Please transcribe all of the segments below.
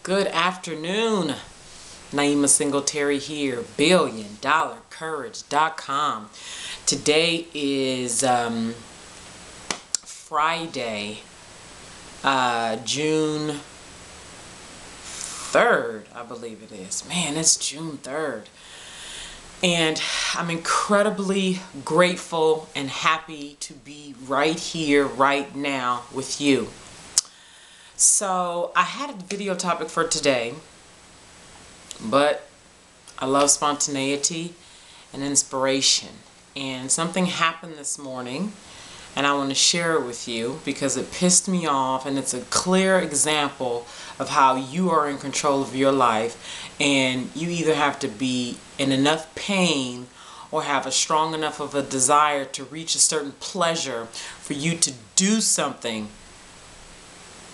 Good afternoon. Naima Singletary here, BillionDollarCourage.com. Today is Friday, June 3rd, I believe it is. Man, it's June 3rd. And I'm incredibly grateful and happy to be right here, right now with you. So I had a video topic for today, but I love spontaneity and inspiration. And something happened this morning, and I want to share it with you because it pissed me off, and it's a clear example of how you are in control of your life, and you either have to be in enough pain or have a strong enough of a desire to reach a certain pleasure for you to do something.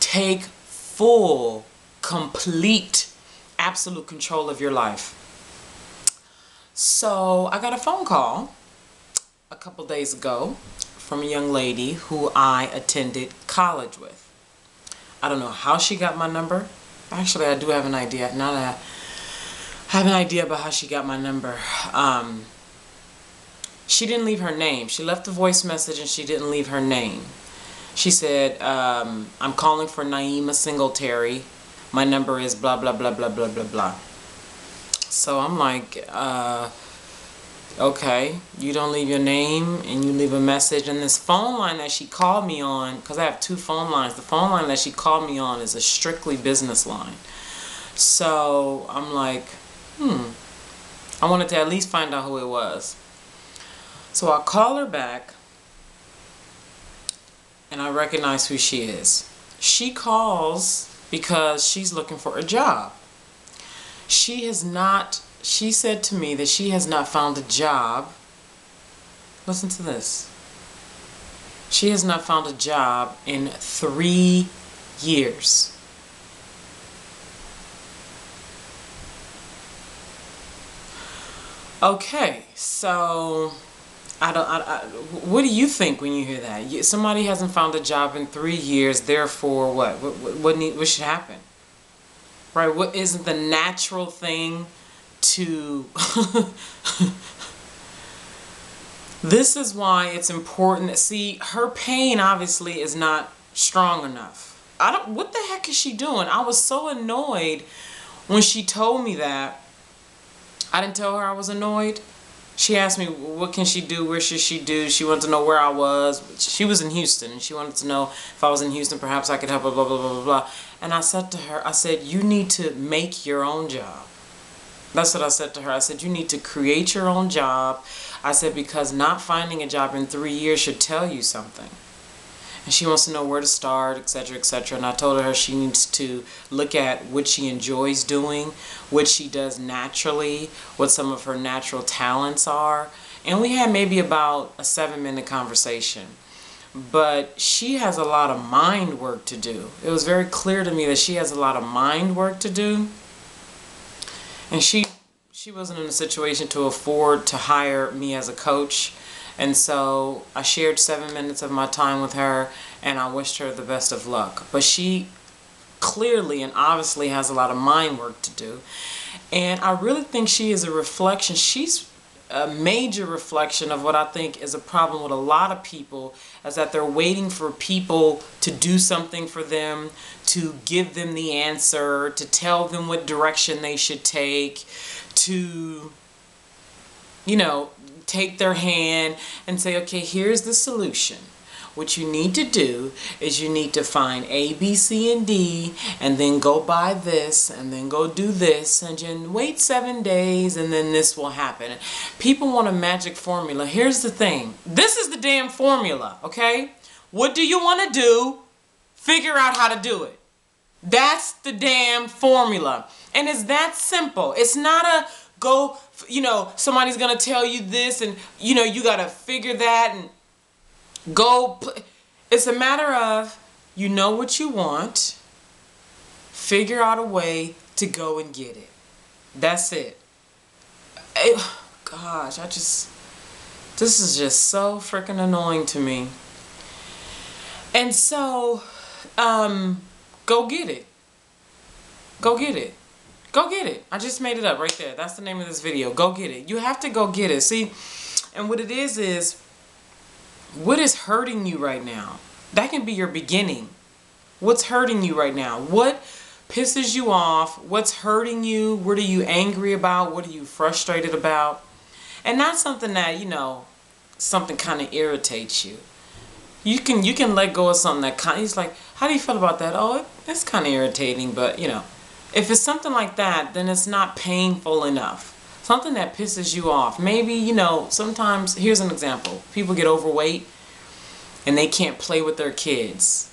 Take full, complete, absolute control of your life. So I got a phone call a couple days ago from a young lady who I attended college with. I don't know how she got my number. Actually, I do have an idea. Now that I have an idea about how she got my number. She didn't leave her name. She left a voice message and she didn't leave her name. She said, I'm calling for Naima Singletary. My number is blah, blah, blah, blah, blah, blah, blah. So I'm like, okay, you don't leave your name and you leave a message. And this phone line that she called me on, because I have two phone lines, the phone line that she called me on is a strictly business line. So I'm like, I wanted to at least find out who it was. So I call her back. And I recognize who she is. She calls because she's looking for a job. She said to me that she has not found a job. Listen to this. She has not found a job in 3 years. Okay, so what do you think when you hear that? Somebody hasn't found a job in 3 years, therefore what? What should happen? Right? What isn't the natural thing to... This is why it's important. See, her pain obviously is not strong enough. What the heck is she doing? I was so annoyed when she told me that. I didn't tell her I was annoyed. She asked me, what can she do? Where should she do? She wanted to know where I was. She was in Houston, and she wanted to know if I was in Houston, perhaps I could help her, blah, blah, blah, blah, blah. And I said to her, I said, you need to make your own job. That's what I said to her. I said, you need to create your own job. I said, because not finding a job in 3 years should tell you something. And she wants to know where to start, etc., etc. And I told her she needs to look at what she enjoys doing, what she does naturally, what some of her natural talents are. And we had maybe about a 7-minute conversation. But she has a lot of mind work to do. It was very clear to me that she has a lot of mind work to do. And she wasn't in a situation to afford to hire me as a coach. And so I shared 7 minutes of my time with her, and I wished her the best of luck. But she clearly and obviously has a lot of mind work to do. And I really think she is a reflection. She's a major reflection of what I think is a problem with a lot of people, is that they're waiting for people to do something for them, to give them the answer, to tell them what direction they should take, to, you know, take their hand and say, okay, here's the solution. What you need to do is you need to find A, B, C, and D, and then go buy this, and then go do this, and then wait 7 days, and then this will happen. People want a magic formula. Here's the thing. This is the damn formula, okay? What do you want to do? Figure out how to do it. That's the damn formula. And it's that simple. It's not a go, you know, somebody's going to tell you this, and, you know, you got to figure that, and go. It's a matter of, you know what you want, figure out a way to go and get it. That's it. Gosh, this is just so freaking annoying to me. And so, go get it. Go get it. Go get it. I just made it up right there. That's the name of this video. Go get it. You have to go get it. See, and what it is what is hurting you right now? That can be your beginning. What's hurting you right now? What pisses you off? What's hurting you? What are you angry about? What are you frustrated about? And not something that, you know, something kind of irritates you. You can let go of something that kind of, he's like, how do you feel about that? Oh, it's kind of irritating, but, you know, if it's something like that, then it's not painful enough. Something that pisses you off. Maybe, you know, sometimes, here's an example. People get overweight and they can't play with their kids.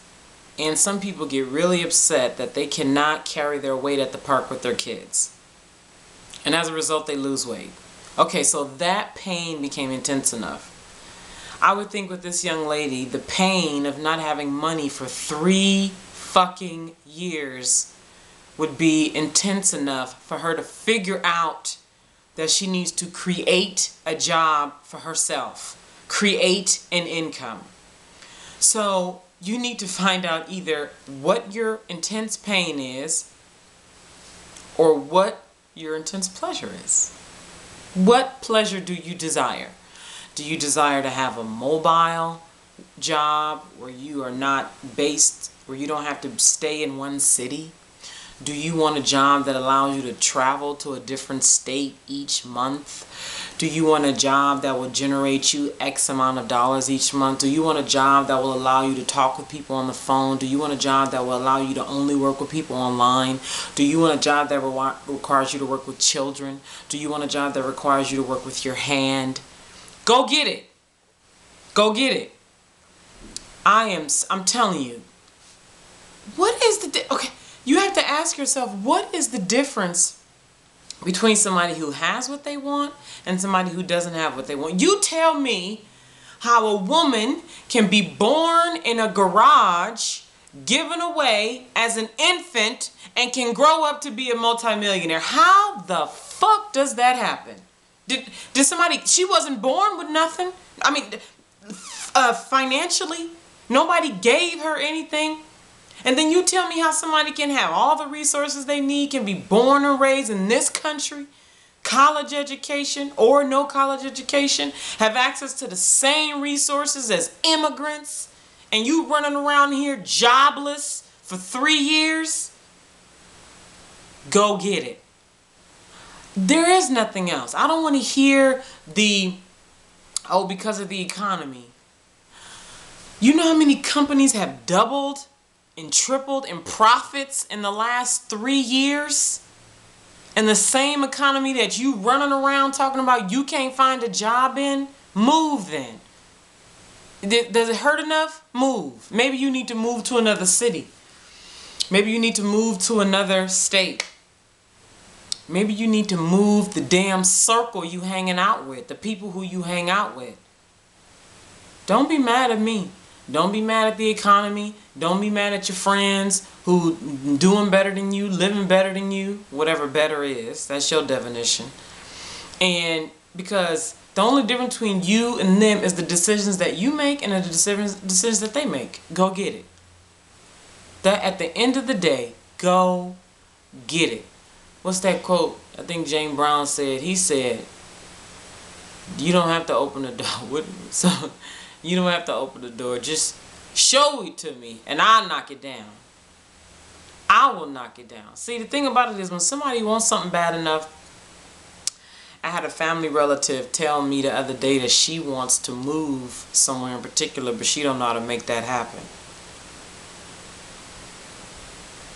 And some people get really upset that they cannot carry their weight at the park with their kids. And as a result, they lose weight. Okay, so that pain became intense enough. I would think with this young lady, the pain of not having money for 3 fucking years would be intense enough for her to figure out that she needs to create a job for herself, create an income. So you need to find out either what your intense pain is or what your intense pleasure is. What pleasure do you desire? Do you desire to have a mobile job where you are not based, where you don't have to stay in one city? Do you want a job that allows you to travel to a different state each month? Do you want a job that will generate you X amount of dollars each month? Do you want a job that will allow you to talk with people on the phone? Do you want a job that will allow you to only work with people online? Do you want a job that requires you to work with children? Do you want a job that requires you to work with your hand? Go get it. Go get it. I'm telling you. What is the okay? You have to ask yourself, what is the difference between somebody who has what they want and somebody who doesn't have what they want? You tell me how a woman can be born in a garage, given away as an infant, and can grow up to be a multimillionaire. How the fuck does that happen? Did somebody, she wasn't born with nothing? I mean, financially, nobody gave her anything. And then you tell me how somebody can have all the resources they need, can be born and raised in this country, college education or no college education, have access to the same resources as immigrants, and you running around here jobless for 3 years? Go get it. There is nothing else. I don't want to hear oh, because of the economy. You know how many companies have doubled and tripled in profits in the last 3 years? And the same economy that you running around talking about you can't find a job in? Move then. Does it hurt enough? Move. Maybe you need to move to another city. Maybe you need to move to another state. Maybe you need to move the damn circle you hanging out with, the people who you hang out with. Don't be mad at me. Don't be mad at the economy. Don't be mad at your friends who doing better than you, living better than you, whatever better is. That's your definition. And because the only difference between you and them is the decisions that you make and the decisions that they make. Go get it. That at the end of the day, go get it. What's that quote? I think James Brown said. He said, you don't have to open the door. So you don't have to open the door. Just show it to me and I'll knock it down. I will knock it down. See, the thing about it is when somebody wants something bad enough, I had a family relative tell me the other day that she wants to move somewhere in particular, but she don't know how to make that happen.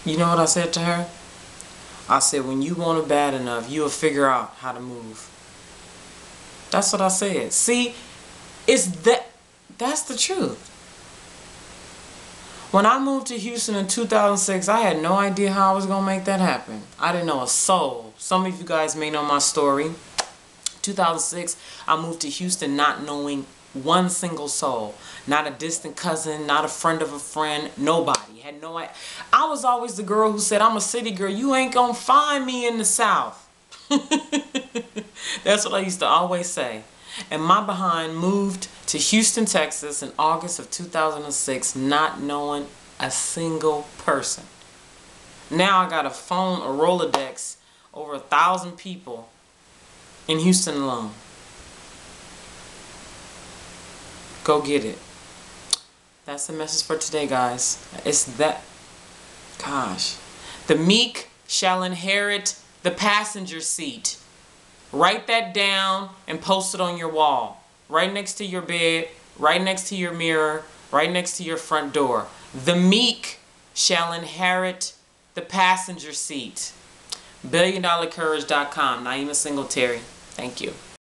You know what I said to her? I said, when you want it bad enough, you'll figure out how to move. That's what I said. See, that's the truth. When I moved to Houston in 2006, I had no idea how I was going to make that happen. I didn't know a soul. Some of you guys may know my story. 2006, I moved to Houston not knowing one single soul. Not a distant cousin, not a friend of a friend, nobody. Had no idea. I was always the girl who said, I'm a city girl. You ain't going to find me in the South. That's what I used to always say. And my behind moved to Houston, Texas in August of 2006, not knowing a single person. Now I got a phone, a Rolodex, over 1,000 people in Houston alone. Go get it. That's the message for today, guys. It's that, gosh. The meek shall inherit the passenger seat. Write that down and post it on your wall. Right next to your bed, right next to your mirror, right next to your front door. The meek shall inherit the passenger seat. BillionDollarCourage.com. Naima Singletary. Thank you.